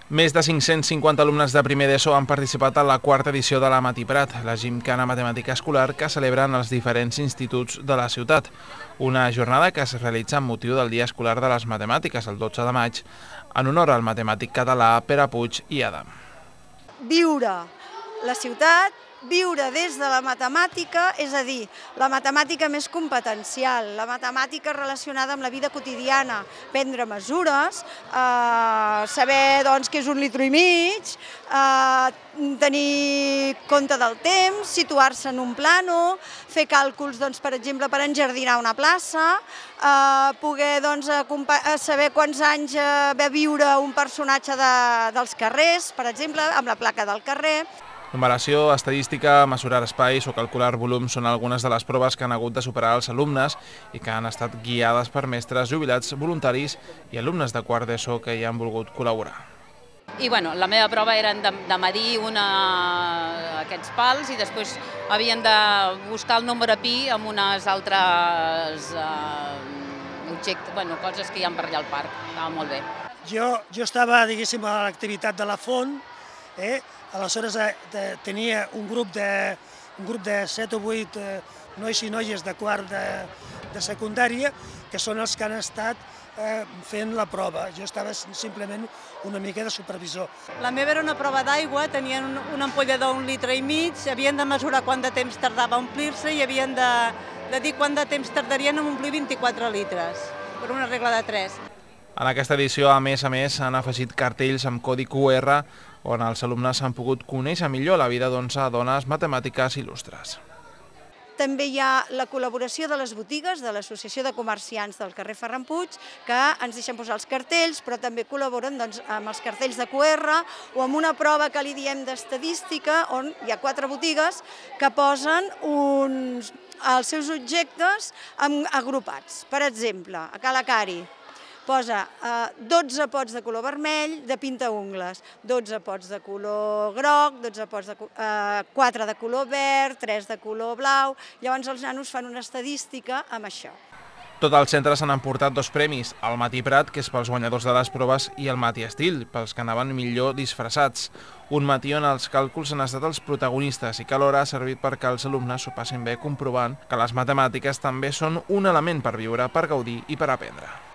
Més de 550 alumnes de primer d'ESO han participat en la quarta edició de la Matiprat, la gimcana matemàtica escolar que celebren els diferents instituts de la ciutat. Una jornada que es realitza amb motiu del Dia Escolar de les Matemàtiques, el 12 de maig, en honor al matemàtic català Pere Puig i Adam. Viure la ciutat, viure des de la matemàtica, és a dir, la matemàtica més competencial, la matemàtica relacionada amb la vida quotidiana, prendre mesures, saber què és 1,5 litres, tenir compte del temps, situar-se en un plano, fer càlculs, per exemple, per enjardinar una plaça, poder saber quants anys va viure un personatge dels carrers, per exemple, amb la placa del carrer. Numeració, estadística, mesurar espais o calcular volum són algunes de les proves que han hagut de superar els alumnes i que han estat guiades per mestres jubilats, voluntaris i alumnes de quart d'ESO que hi han volgut col·laborar. I la meva prova era de medir aquests pals i després havien de buscar el número pi amb unes altres objectes, coses que hi ha per allà al parc. Estava molt bé. Jo estava, diguéssim, a l'activitat de la font, aleshores tenia un grup de 7 o 8 nois i noies de quart de secundària que són els que han estat fent la prova. Jo estava simplement una mica de supervisor. La meva era una prova d'aigua, tenien una ampolla d'1,5 litres, havien de mesurar quant de temps tardava a omplir-se i havien de dir quant de temps tardarien en omplir 24 litres, per una regla de 3. En aquesta edició, a més, s'han afegit cartells amb codi QR on els alumnes han pogut conèixer millor la vida d'11 dones matemàtiques il·lustres. També hi ha la col·laboració de les botigues, de l'Associació de Comerciants del carrer Ferran Puig, que ens deixen posar els cartells, però també col·laboren amb els cartells de QR o amb una prova que li diem d'estadística, on hi ha 4 botigues que posen els seus objectes agrupats. Per exemple, a Calacari posa 12 pots de color vermell de pintaungles, 12 pots de color groc, 4 de color verd, 3 de color blau. Llavors els nanos fan una estadística amb això. Tot el centre s'han emportat 2 premis, el Matiprat, que és pels guanyadors de les proves, i el Matiestil, pels que anaven millor disfressats. Un matí on els càlculs han estat els protagonistes i que alhora ha servit perquè els alumnes s'ho passin bé comprovant que les matemàtiques també són un element per viure, per gaudir i per aprendre.